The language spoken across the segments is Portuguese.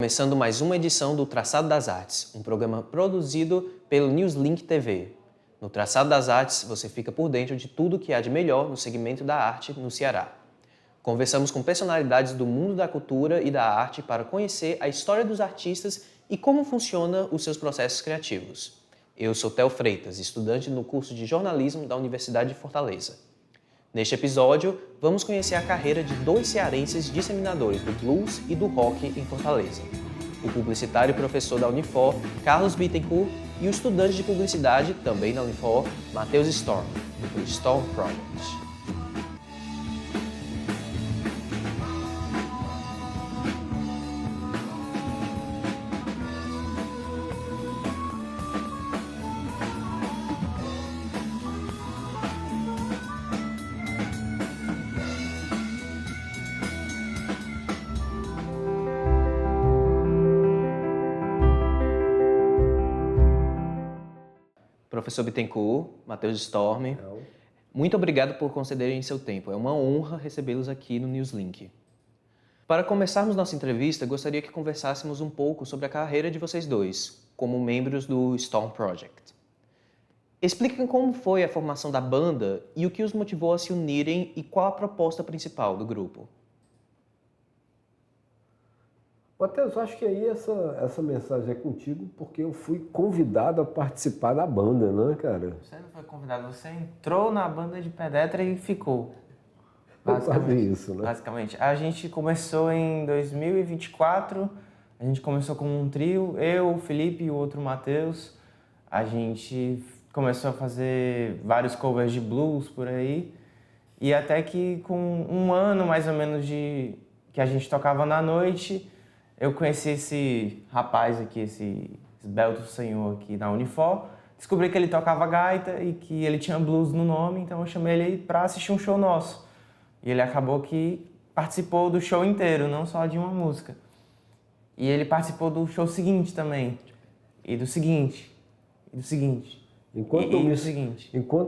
Começando mais uma edição do Traçado das Artes, um programa produzido pelo Newslink TV. No Traçado das Artes, você fica por dentro de tudo que há de melhor no segmento da arte no Ceará. Conversamos com personalidades do mundo da cultura e da arte para conhecer a história dos artistas e como funcionam os seus processos criativos. Eu sou Theo Freitas, estudante no curso de jornalismo da Universidade de Fortaleza. Neste episódio, vamos conhecer a carreira de dois cearenses disseminadores do blues e do rock em Fortaleza. O publicitário e professor da Unifor, Carlos Bittencourt, e o estudante de publicidade, também da Unifor, Matheus Storm, do Storm Project. Professor Bittencourt, Matheus Storm, muito obrigado por concederem seu tempo. É uma honra recebê-los aqui no Newslink. Para começarmos nossa entrevista, gostaria que conversássemos um pouco sobre a carreira de vocês dois, como membros do Storm Project. Expliquem como foi a formação da banda e o que os motivou a se unirem e qual a proposta principal do grupo. Matheus, acho que aí essa mensagem é contigo porque eu fui convidado a participar da banda, né, cara? Você não foi convidado, você entrou na banda de Pedestra e ficou. Foi quase isso, né? Basicamente. A gente começou em 2024, a gente começou com um trio, eu, o Felipe e o outro Matheus. A gente começou a fazer vários covers de blues por aí. E até que com um ano mais ou menos que a gente tocava na noite, eu conheci esse rapaz aqui, esse esbelto senhor aqui na Unifor. Descobri que ele tocava gaita e que ele tinha blues no nome, então eu chamei ele para assistir um show nosso. E ele acabou que participou do show inteiro, não só de uma música. E ele participou do show seguinte também, e do seguinte, e do seguinte. Enquanto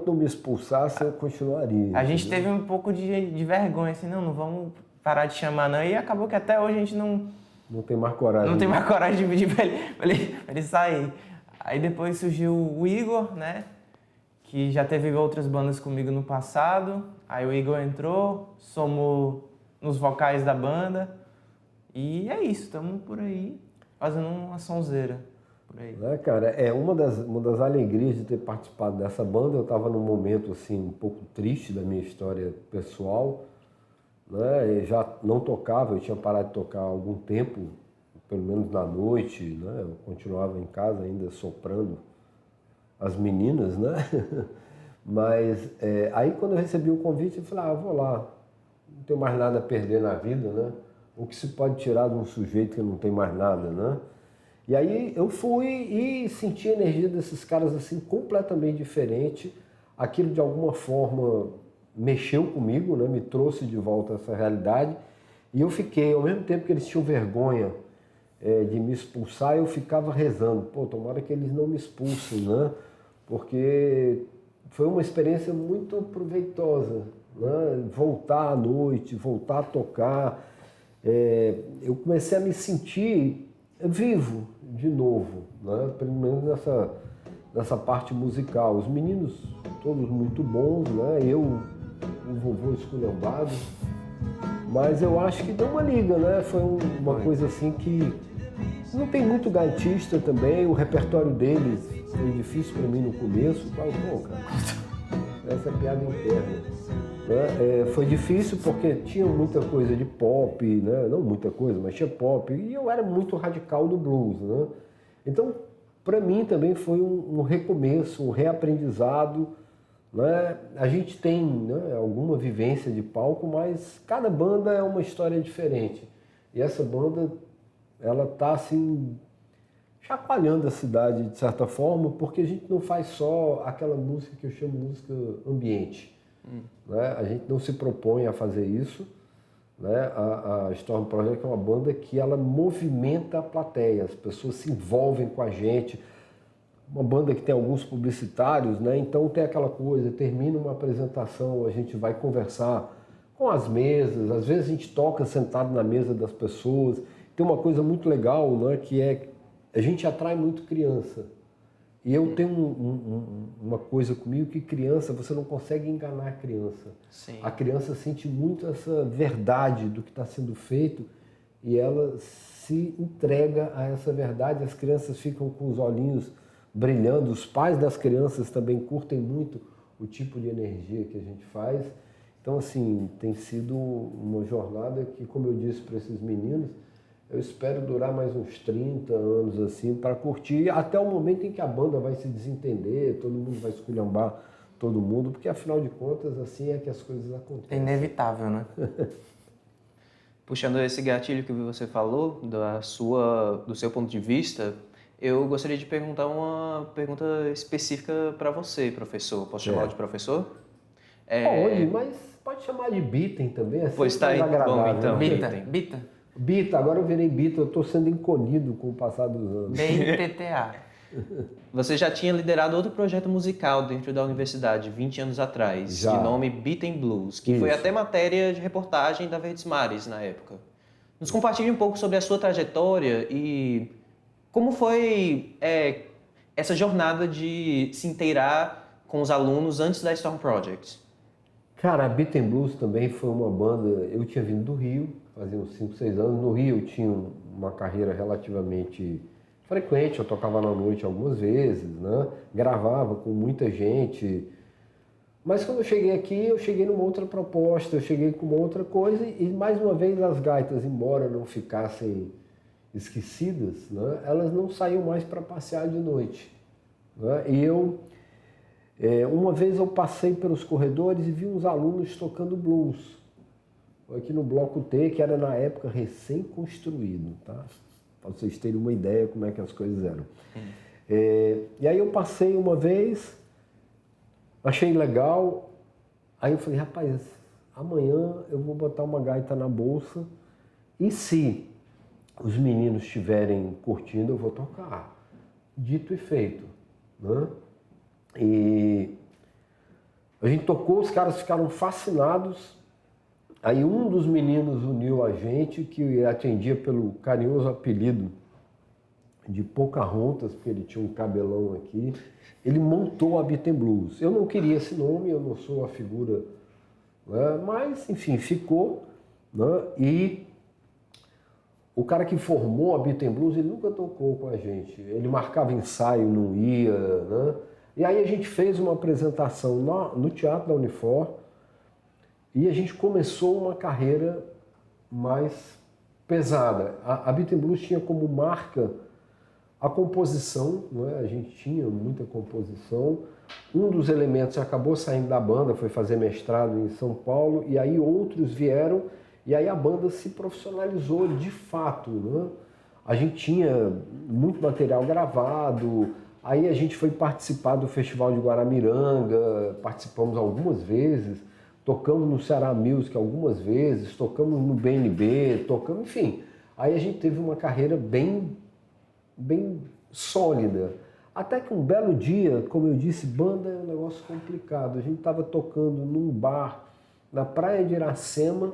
não me expulsasse, eu continuaria. A gente teve um pouco de vergonha, assim, não vamos parar de chamar não. E acabou que até hoje a gente não tem mais coragem. Não tem mais coragem de pedir pra ele sair. Aí depois surgiu o Igor, né? Que já teve outras bandas comigo no passado. Aí o Igor entrou, somou nos vocais da banda. E é isso, estamos por aí fazendo uma sonzeira. Por aí. Cara, uma das alegrias de ter participado dessa banda. Eu estava num momento assim, um pouco triste da minha história pessoal. Eu já não tocava, eu tinha parado de tocar há algum tempo, pelo menos na noite, né? Eu continuava em casa ainda soprando as meninas, né? Mas aí quando eu recebi o convite, eu falei, vou lá, não tenho mais nada a perder na vida, né? O que se pode tirar de um sujeito que não tem mais nada, né? E aí eu fui e senti a energia desses caras assim completamente diferente, aquilo de alguma forma mexeu comigo, né? Me trouxe de volta a essa realidade e eu fiquei, ao mesmo tempo que eles tinham vergonha de me expulsar, eu ficava rezando, tomara que eles não me expulsem, né? Porque foi uma experiência muito proveitosa, né? Voltar à noite, voltar a tocar, eu comecei a me sentir vivo de novo, né? Pelo menos nessa parte musical. Os meninos todos muito bons, né? O vovô esculhambado, mas eu acho que deu uma liga, né? Foi uma coisa assim que não tem muito gaitista também, o repertório deles foi difícil para mim no começo. Cara, essa é piada interna. Né? Foi difícil porque tinha muita coisa de pop, né? Não muita coisa, mas tinha pop, e eu era muito radical do blues, né? Então, para mim também foi um recomeço, um reaprendizado. Né? A gente tem, né, alguma vivência de palco, mas cada banda é uma história diferente. E essa banda, ela está assim, chacoalhando a cidade de certa forma, porque a gente não faz só aquela música que eu chamo de música ambiente. Né? A gente não se propõe a fazer isso. Né? A Storm Project é uma banda que ela movimenta a plateia, as pessoas se envolvem com a gente. Uma banda que tem alguns publicitários, né? Então tem aquela coisa, termina uma apresentação, a gente vai conversar com as mesas, às vezes a gente toca sentado na mesa das pessoas. tem uma coisa muito legal, né, que é a gente atrai muito criança. E eu tenho uma coisa comigo que criança, você não consegue enganar a criança. Sim. A criança sente muito essa verdade do que está sendo feito e ela se entrega a essa verdade. As crianças ficam com os olhinhos brilhando, os pais das crianças também curtem muito o tipo de energia que a gente faz. Então, assim, tem sido uma jornada que, como eu disse para esses meninos, eu espero durar mais uns 30 anos assim para curtir até o momento em que a banda vai se desentender, todo mundo vai esculhambar todo mundo, porque afinal de contas assim é que as coisas acontecem. É inevitável, né? Puxando esse gatilho que você falou, do seu ponto de vista, eu gostaria de perguntar uma pergunta específica para você, professor. Posso chamá-lo de professor? Pode, mas pode chamar de Bitten também. Assim, pois está aí, bom então. Bita. Bita, agora eu virei Bita, eu estou sendo encolhido com o passar dos anos. BITTA. Você já tinha liderado outro projeto musical dentro da universidade 20 anos atrás, Já. de nome Beaten Blues, que foi Isso. até matéria de reportagem da Verdes Mares na época. Nos compartilhe um pouco sobre a sua trajetória e como foi essa jornada de se inteirar com os alunos antes da Storm Project. Cara, a Beaten Blues também foi uma banda, eu tinha vindo do Rio, fazia uns 5, 6 anos. No Rio eu tinha uma carreira relativamente frequente, eu tocava na noite algumas vezes, né? Gravava com muita gente. Mas quando eu cheguei aqui, eu cheguei numa outra proposta, eu cheguei com uma outra coisa e mais uma vez as gaitas, embora não ficassem esquecidas, né? Elas não saíam mais para passear de noite, né? E uma vez eu passei pelos corredores e vi uns alunos tocando blues, aqui no Bloco T, que era na época recém-construído, tá? Para vocês terem uma ideia como é que as coisas eram. E aí eu passei uma vez, achei legal, aí eu falei, rapaz, amanhã eu vou botar uma gaita na bolsa e se os meninos estiverem curtindo, eu vou tocar. Dito e feito, né? E a gente tocou, os caras ficaram fascinados. Aí um dos meninos uniu a gente, que atendia pelo carinhoso apelido de Pocahontas, porque ele tinha um cabelão aqui. Ele montou a Beaten Blues. Eu não queria esse nome, eu não sou a figura, né? Mas, enfim, ficou, né? E o cara que formou a Beaten Blues, ele nunca tocou com a gente. Ele marcava ensaio, não ia, né? E aí a gente fez uma apresentação no Teatro da Unifor e a gente começou uma carreira mais pesada. A Beaten Blues tinha como marca a composição, não é? A gente tinha muita composição. Um dos elementos acabou saindo da banda, foi fazer mestrado em São Paulo, e aí outros vieram, e aí a banda se profissionalizou de fato, né? A gente tinha muito material gravado. Aí a gente foi participar do Festival de Guaramiranga, participamos algumas vezes, tocamos no Ceará Music algumas vezes, tocamos no BNB, tocamos, enfim. Aí a gente teve uma carreira bem sólida. Até que um belo dia, como eu disse, banda é um negócio complicado. A gente estava tocando num bar na praia de Iracema,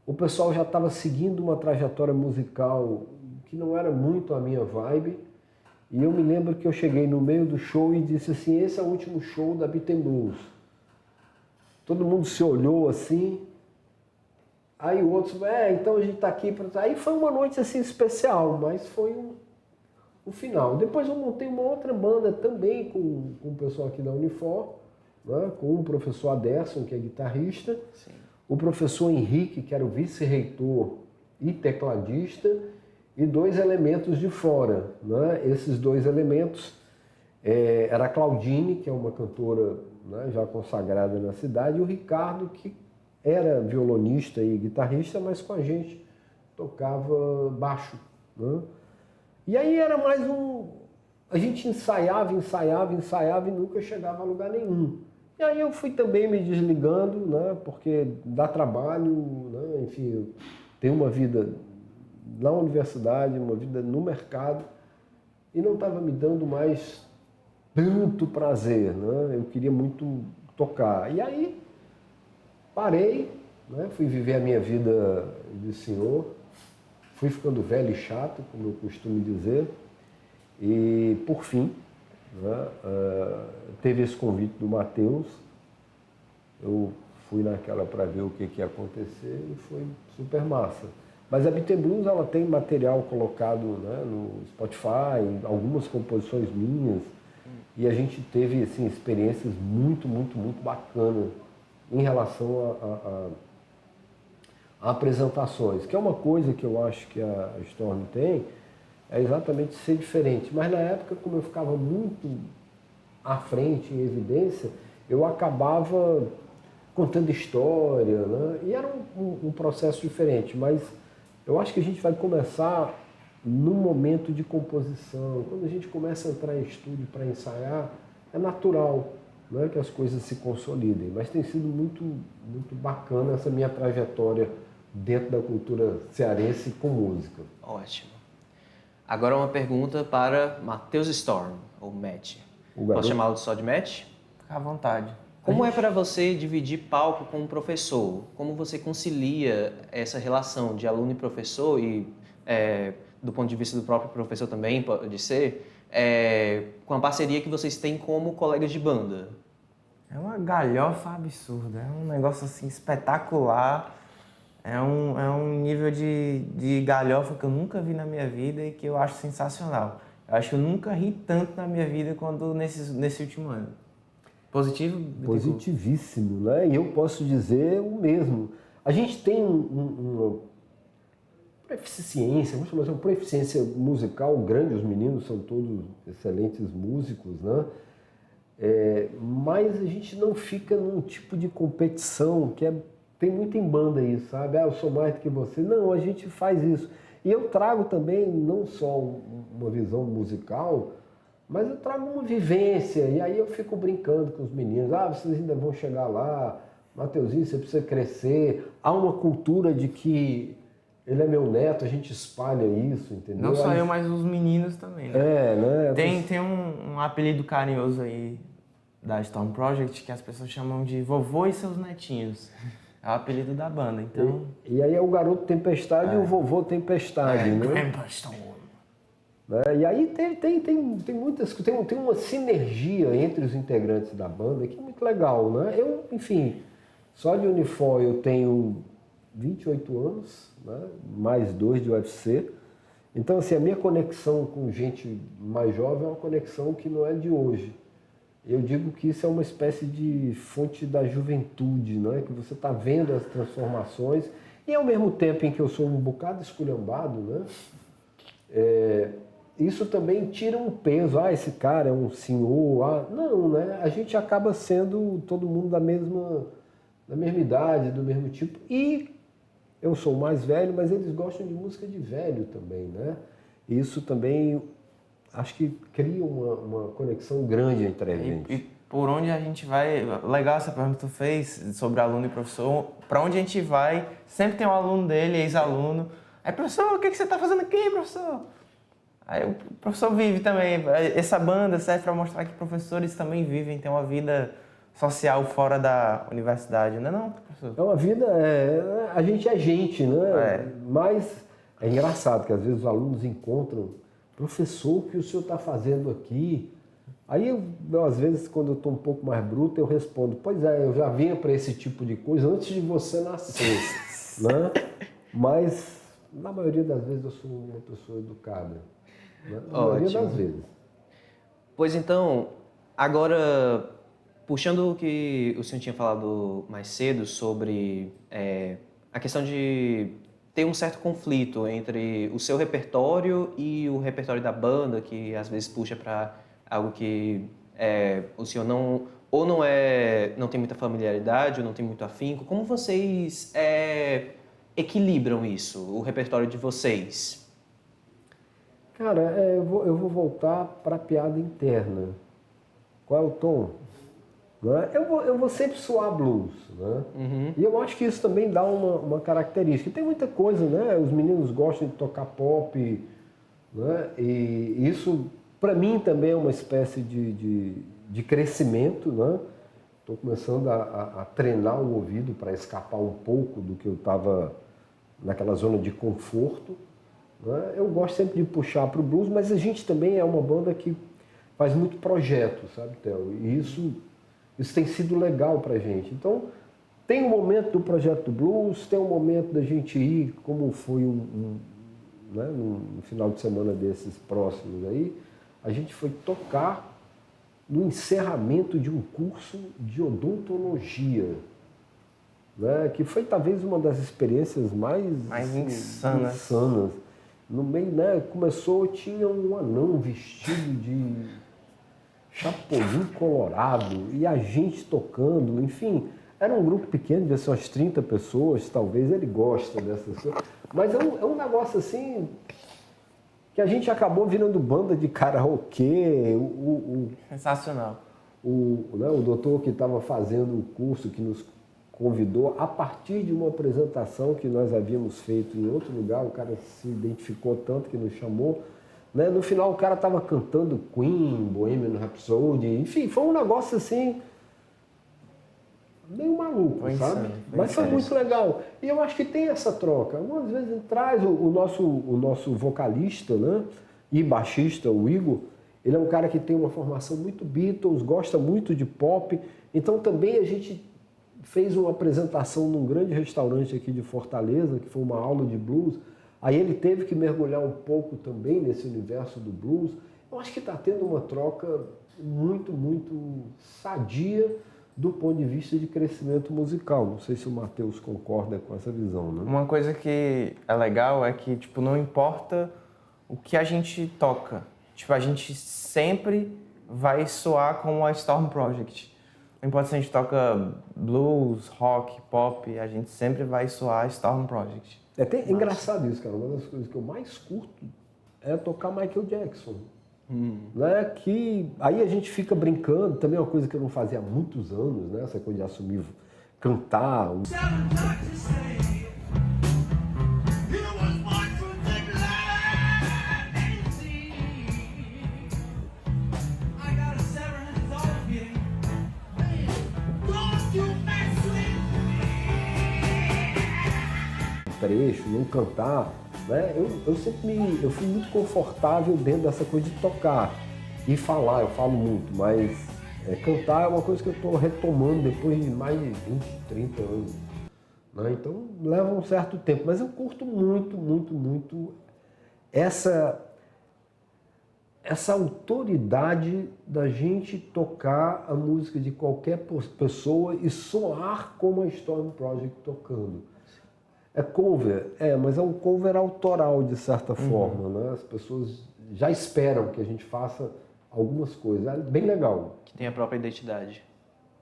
o pessoal já estava seguindo uma trajetória musical que não era muito a minha vibe. E eu me lembro que eu cheguei no meio do show e disse assim, esse é o último show da Beaten Blues. Todo mundo se olhou assim, aí o outro, então a gente está aqui para... Aí foi uma noite assim especial, mas foi o final. Depois eu montei uma outra banda também com o pessoal aqui da Unifor, né, com o professor Aderson, que é guitarrista, sim, o professor Henrique, que era o vice-reitor e tecladista, e 2 elementos de fora, né? Esses 2 elementos era a Claudine, que é uma cantora, né, já consagrada na cidade, e o Ricardo, que era violonista e guitarrista, mas com a gente tocava baixo, né? E aí era mais a gente ensaiava e nunca chegava a lugar nenhum. E aí eu fui também me desligando, né, porque dá trabalho, né, enfim, eu tenho uma vida na universidade, uma vida no mercado, e não estava me dando mais tanto prazer, né? Eu queria muito tocar. E aí parei, né? Fui viver a minha vida de senhor, fui ficando velho e chato, como eu costumo dizer, e por fim, né, teve esse convite do Matheus, eu fui naquela para ver o que ia acontecer e foi super massa. Mas a Beat Blues, ela tem material colocado, né, no Spotify, algumas composições minhas, e a gente teve assim, experiências muito bacanas em relação a apresentações, que é uma coisa que eu acho que a Storm tem, é exatamente ser diferente. Mas na época, como eu ficava muito à frente, em evidência, eu acabava contando história, né? E era um processo diferente, mas eu acho que a gente vai começar no momento de composição. Quando a gente começa a entrar em estúdio para ensaiar, é natural, né, que as coisas se consolidem. Mas tem sido muito bacana essa minha trajetória dentro da cultura cearense com música. Ótimo. Agora uma pergunta para Matheus Storm, ou Matt. Posso chamá-lo só de Matt? Fica à vontade. Como é para você dividir palco com um professor? Como você concilia essa relação de aluno e professor e, do ponto de vista do próprio professor também, pode ser, com a parceria que vocês têm como colegas de banda? É uma galhofa absurda, é um negócio assim espetacular, é um nível de galhofa que eu nunca vi na minha vida e que eu acho sensacional. Eu acho que eu nunca ri tanto na minha vida quanto nesse último ano. Positivo? Positivíssimo, né? E eu posso dizer o mesmo. A gente tem uma proficiência, vamos chamar de uma proficiência musical grande, os meninos são todos excelentes músicos, né? Mas a gente não fica num tipo de competição que tem muito em banda isso, sabe? Eu sou mais do que você. Não, a gente faz isso. E eu trago também não só uma visão musical, mas eu trago uma vivência, e aí eu fico brincando com os meninos. Vocês ainda vão chegar lá, Mateuzinho, você precisa crescer. Há uma cultura de que ele é meu neto, a gente espalha isso, entendeu? Não só eu, mas os meninos também, né? Né? Tem um apelido carinhoso aí da Storm Project que as pessoas chamam de vovô e seus netinhos. É o apelido da banda, então... E aí é o garoto tempestade e o vovô tempestade, né? E aí tem muitas, tem uma sinergia entre os integrantes da banda que é muito legal, né? Eu, enfim, só de Unifor eu tenho 28 anos, né? Mais 2 de UFC. Então, assim, a minha conexão com gente mais jovem é uma conexão que não é de hoje. Eu digo que isso é uma espécie de fonte da juventude, né? Que você está vendo as transformações e ao mesmo tempo em que eu sou um bocado esculhambado, né? Isso também tira um peso. Esse cara é um senhor. Não, né? A gente acaba sendo todo mundo da mesma idade, do mesmo tipo. E eu sou o mais velho, mas eles gostam de música de velho também, né? E isso também acho que cria uma conexão grande entre a gente. E por onde a gente vai... Legal essa pergunta que tu fez sobre aluno e professor. Para onde a gente vai, sempre tem um aluno dele, ex-aluno. Aí, professor, o que você está fazendo aqui, professor? Aí o professor vive também. Essa banda serve para mostrar que professores também vivem, têm uma vida social fora da universidade, não é não, professor? É uma vida... a gente é gente, né? Mas é engraçado que às vezes os alunos encontram professor, o que o senhor está fazendo aqui? Aí, eu, às vezes, quando eu estou um pouco mais bruto, eu respondo, pois é, eu já vinha para esse tipo de coisa antes de você nascer, né? Mas, na maioria das vezes, eu sou uma pessoa educada. Né? Na maioria das vezes. Pois então, agora, puxando o que o senhor tinha falado mais cedo sobre a questão de ter um certo conflito entre o seu repertório e o repertório da banda, que às vezes puxa para algo que o senhor não tem muita familiaridade ou não tem muito afinco. Como vocês equilibram isso, o repertório de vocês? Cara, eu vou voltar para a piada interna. Qual é o tom? Né? Eu vou sempre suar blues, né? Uhum. E eu acho que isso também dá uma característica. Tem muita coisa, né? Os meninos gostam de tocar pop, né? E isso, para mim, também é uma espécie de crescimento, né? Estou começando a treinar o ouvido para escapar um pouco do que eu estava naquela zona de conforto. né? Eu gosto sempre de puxar para o blues, mas a gente também é uma banda que faz muito projeto, sabe, Theo? E isso tem sido legal para a gente. Então, tem um momento do projeto do blues, tem um momento da gente ir, como foi né, no final de semana desses próximos aí, a gente foi tocar no encerramento de um curso de odontologia, né, que foi talvez uma das experiências mais insanas. No meio, né, começou, tinha um anão vestido de Chapolin Colorado e a gente tocando, enfim, era um grupo pequeno, devia ser umas 30 pessoas, talvez ele gosta dessas coisas, mas é um negócio assim que a gente acabou virando banda de karaokê. Sensacional. Né, o doutor que estava fazendo o curso, que nos convidou, a partir de uma apresentação que nós havíamos feito em outro lugar, o cara se identificou tanto que nos chamou, né, no final o cara estava cantando Queen, Bohemian Rhapsody, enfim, foi um negócio assim, meio maluco, foi sabe? Insano, mas foi muito legal. E eu acho que tem essa troca. Algumas vezes traz o nosso vocalista, né, e baixista, o Igor, ele é um cara que tem uma formação muito Beatles, gosta muito de pop, então também a gente fez uma apresentação num grande restaurante aqui de Fortaleza, que foi uma aula de blues. Aí ele teve que mergulhar um pouco também nesse universo do blues. Eu acho que está tendo uma troca muito, muito sadia do ponto de vista de crescimento musical. Não sei se o Matheus concorda com essa visão, né? Uma coisa que é legal é que, tipo, não importa o que a gente toca. Tipo, a gente sempre vai soar como a Storm Project. Não importa se a gente toca blues, rock, pop, a gente sempre vai soar Storm Project. É até engraçado isso, cara. Uma das coisas que eu mais curto é tocar Michael Jackson. Né? Que aí a gente fica brincando, também é uma coisa que eu não fazia há muitos anos, né? Essa coisa de assumir, cantar. Trecho, não cantar, né? Eu fui muito confortável dentro dessa coisa de tocar e falar, eu falo muito, mas cantar é uma coisa que eu estou retomando depois de mais de 20, 30 anos, né? Então leva um certo tempo, mas eu curto muito, muito, muito essa autoridade da gente tocar a música de qualquer pessoa e soar como a Storm Project tocando. É cover, mas é um cover autoral de certa forma, né? As pessoas já esperam que a gente faça algumas coisas. É bem legal. Que tem a própria identidade.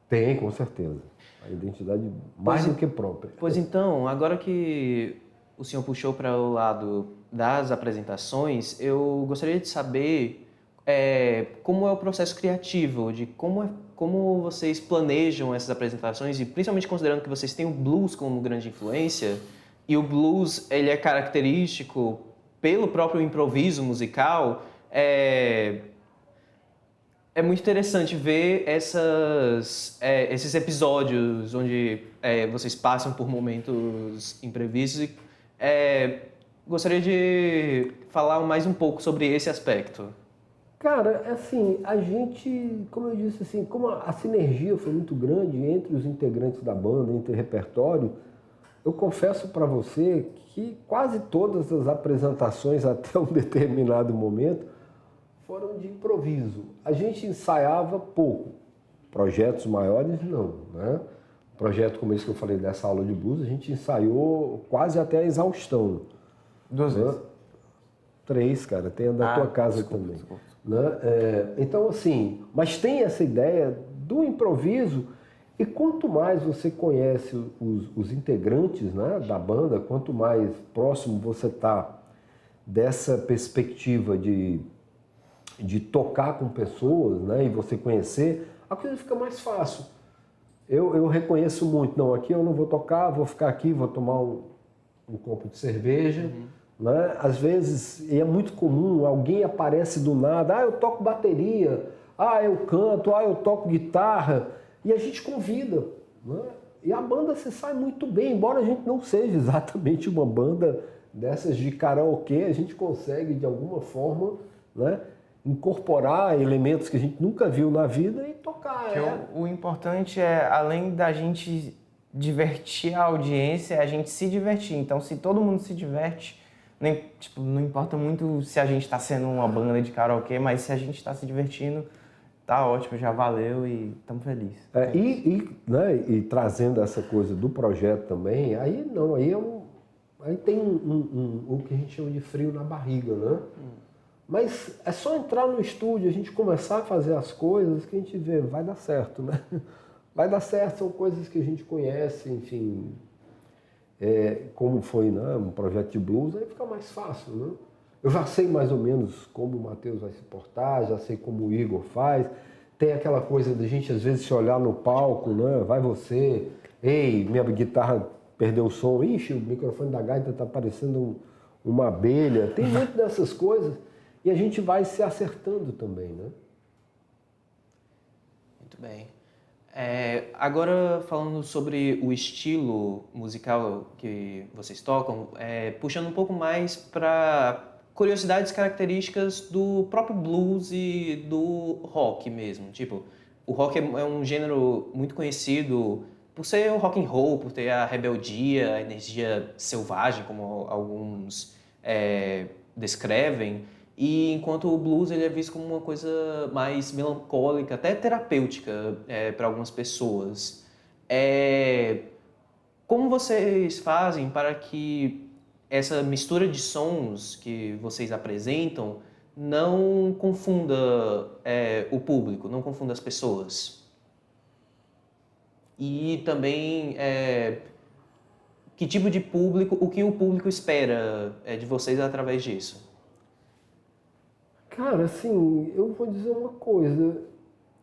Tem, com certeza. A identidade mais do que própria. Pois então, agora que o senhor puxou para o lado das apresentações, eu gostaria de saber como é o processo criativo, de como vocês planejam essas apresentações, e principalmente considerando que vocês têm o blues como grande influência, e o blues ele é característico pelo próprio improviso musical, é muito interessante ver esses episódios onde vocês passam por momentos imprevistos. Gostaria de falar mais um pouco sobre esse aspecto. Cara, assim, a gente, como eu disse, assim, como a sinergia foi muito grande entre os integrantes da banda, entre o repertório, eu confesso para você que quase todas as apresentações até um determinado momento foram de improviso. A gente ensaiava pouco. Projetos maiores, não, né? Projeto como esse que eu falei dessa aula de blues, a gente ensaiou quase até a exaustão. 2 vezes? 3, cara. Tem a da tua casa também. Desculpa. Né? Então, assim, mas tem essa ideia do improviso, e quanto mais você conhece os integrantes, né, da banda, quanto mais próximo você está dessa perspectiva de tocar com pessoas, né, e você conhecer, a coisa fica mais fácil. Eu reconheço muito, não, aqui eu não vou tocar, vou ficar aqui, vou tomar um copo de cerveja. Né? Às vezes, e é muito comum, alguém aparece do nada, eu toco bateria, eu canto, eu toco guitarra, e a gente convida. Né? E a banda se sai muito bem, embora a gente não seja exatamente uma banda dessas de karaokê, a gente consegue, de alguma forma, né, incorporar elementos que a gente nunca viu na vida e tocar. O importante é, além da gente divertir a audiência, é a gente se divertir. Então, se todo mundo se diverte, nem, tipo, não importa muito se a gente está sendo uma banda de karaokê, mas se a gente está se divertindo, tá ótimo, já valeu e estamos felizes. E trazendo essa coisa do projeto também, aí tem o que a gente chama de frio na barriga, né? Mas é só entrar no estúdio, a gente começar a fazer as coisas que a gente vê, vai dar certo, né? Vai dar certo, são coisas que a gente conhece, enfim, como foi, né, um projeto de blues, aí fica mais fácil, né? Eu já sei mais ou menos como o Matheus vai se portar, já sei como o Igor faz. Tem aquela coisa da gente às vezes se olhar no palco, né? Vai você, ei, minha guitarra perdeu o som, ixi, o microfone da gaita tá parecendo uma abelha. Tem muito dessas coisas e a gente vai se acertando também, né? Muito bem. Agora falando sobre o estilo musical que vocês tocam, puxando um pouco mais para curiosidades características do próprio blues e do rock mesmo. Tipo, o rock é um gênero muito conhecido por ser o rock and roll, por ter a rebeldia, a energia selvagem, como alguns descrevem. E enquanto o blues ele é visto como uma coisa mais melancólica, até terapêutica para algumas pessoas. Como vocês fazem para que essa mistura de sons que vocês apresentam não confunda o público, não confunda as pessoas? E também que tipo de público, o que o público espera de vocês através disso? Cara, assim, eu vou dizer uma coisa.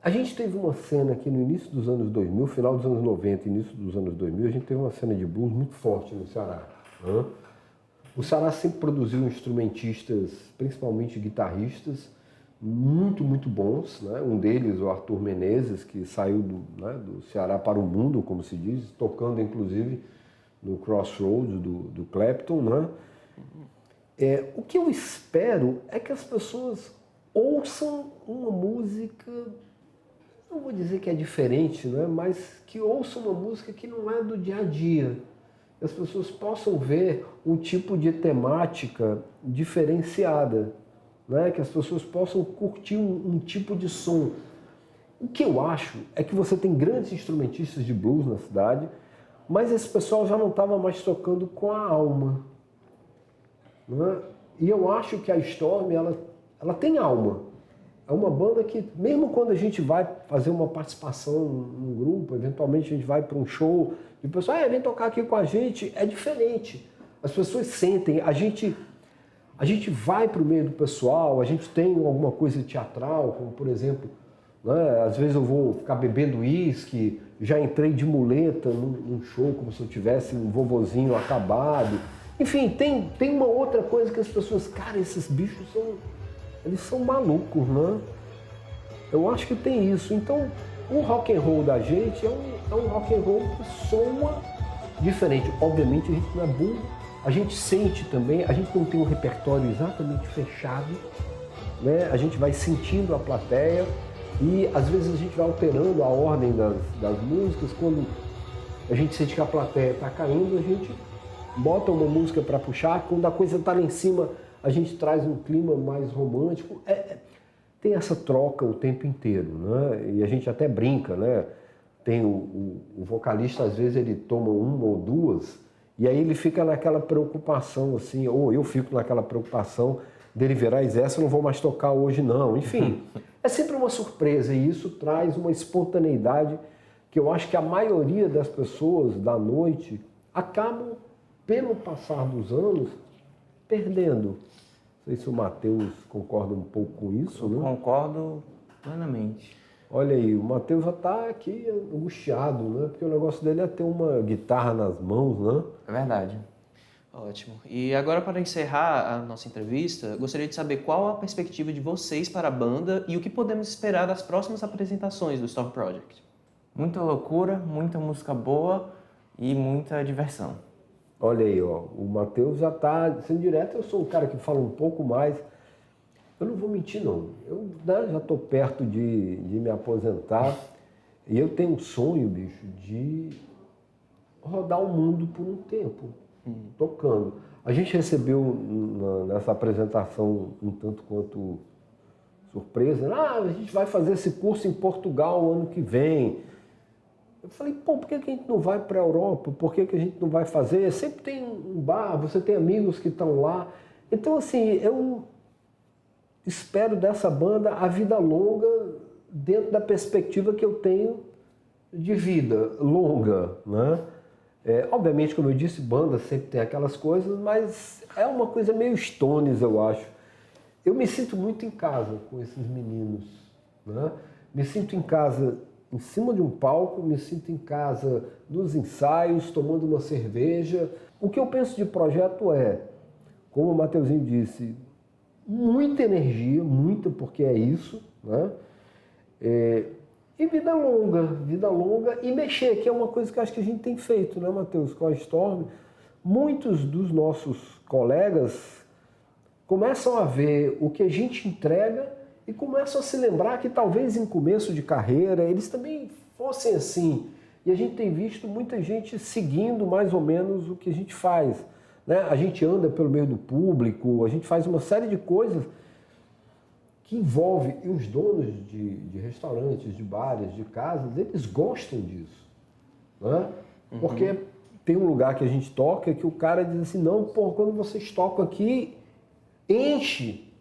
A gente teve uma cena aqui no início dos anos 2000, final dos anos 90, início dos anos 2000, a gente teve uma cena de blues muito forte no Ceará. Né? O Ceará sempre produziu instrumentistas, principalmente guitarristas, muito, muito bons. Né? Um deles, o Arthur Menezes, que saiu do Ceará para o mundo, como se diz, tocando inclusive no Crossroads do Clapton. Né? O que eu espero é que as pessoas ouçam uma música, não vou dizer que é diferente, né? Mas que ouçam uma música que não é do dia a dia. Que as pessoas possam ver um tipo de temática diferenciada, né? Que as pessoas possam curtir um tipo de som. O que eu acho é que você tem grandes instrumentistas de blues na cidade, mas esse pessoal já não estava mais tocando com a alma. Né? E eu acho que a Storm, ela tem alma. É uma banda que, mesmo quando a gente vai fazer uma participação num grupo, eventualmente a gente vai para um show, e o pessoal, vem tocar aqui com a gente, é diferente. As pessoas sentem, a gente vai para o meio do pessoal, a gente tem alguma coisa teatral, como por exemplo, né, às vezes eu vou ficar bebendo uísque, já entrei de muleta num show, como se eu tivesse um vovozinho acabado. Enfim, tem uma outra coisa que as pessoas, cara, esses bichos eles são malucos, né? Eu acho que tem isso. Então, o rock and roll da gente é um rock and roll que soa diferente. Obviamente, a gente não é burro, a gente sente também, a gente não tem um repertório exatamente fechado, né? A gente vai sentindo a plateia e, às vezes, a gente vai alterando a ordem das músicas. Quando a gente sente que a plateia está caindo, a gente bota uma música para puxar, quando a coisa está lá em cima, a gente traz um clima mais romântico. Tem essa troca o tempo inteiro, né? E a gente até brinca, né? Tem o vocalista, às vezes, ele toma uma ou duas, e aí ele fica naquela preocupação, assim, ou eu fico naquela preocupação dele virar e dizer, essa eu não vou mais tocar hoje, não. Enfim, é sempre uma surpresa, e isso traz uma espontaneidade que eu acho que a maioria das pessoas da noite acabam, pelo passar dos anos, perdendo. Não sei se o Matheus concorda um pouco com isso, né? Concordo plenamente. Olha aí, o Matheus já está aqui angustiado, né? Porque o negócio dele é ter uma guitarra nas mãos, né? É verdade. Ótimo. E agora, para encerrar a nossa entrevista, gostaria de saber qual a perspectiva de vocês para a banda e o que podemos esperar das próximas apresentações do Storm Project. Muita loucura, muita música boa e muita diversão. Olha aí, ó, o Matheus já está sendo direto, eu sou um cara que fala um pouco mais. Eu não vou mentir, não. Eu, né, já estou perto de me aposentar e eu tenho um sonho, bicho, de rodar o mundo por um tempo, tocando. A gente recebeu nessa apresentação um tanto quanto surpresa. A gente vai fazer esse curso em Portugal ano que vem. Eu falei, pô, por que a gente não vai para a Europa? Por que a gente não vai fazer? Sempre tem um bar, você tem amigos que estão lá. Então, assim, eu espero dessa banda a vida longa dentro da perspectiva que eu tenho de vida longa, né? Obviamente, como eu disse, banda sempre tem aquelas coisas, mas é uma coisa meio Stones, eu acho. Eu me sinto muito em casa com esses meninos, né? Me sinto em casa em cima de um palco, me sinto em casa nos ensaios, tomando uma cerveja. O que eu penso de projeto é, como o Mateuzinho disse, muita energia, muita, porque é isso, né? E vida longa e mexer, que é uma coisa que acho que a gente tem feito, né, Matheus, com a Storm. Muitos dos nossos colegas começam a ver o que a gente entrega e começam a se lembrar que talvez em começo de carreira eles também fossem assim. E a gente tem visto muita gente seguindo mais ou menos o que a gente faz, né? A gente anda pelo meio do público, a gente faz uma série de coisas que envolve, e os donos de restaurantes, de bares, de casas, eles gostam disso, né? Porque tem um lugar que a gente toca que o cara diz assim, não, pô, quando vocês tocam aqui, enche.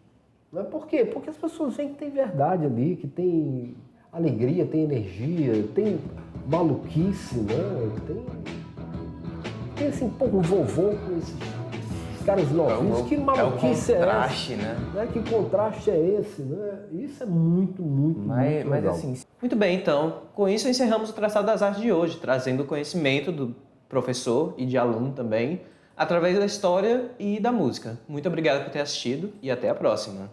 Não é por quê? Porque as pessoas veem que tem verdade ali, que tem alegria, tem energia, tem maluquice, né? Tem assim, pô, um vovô com esses caras novinhos, que maluquice é essa? Né? Que contraste é esse? Né? Isso é muito legal. Assim... Muito bem, então, com isso encerramos o Traçado das Artes de hoje, trazendo o conhecimento do professor e de aluno também, através da história e da música. Muito obrigado por ter assistido e até a próxima.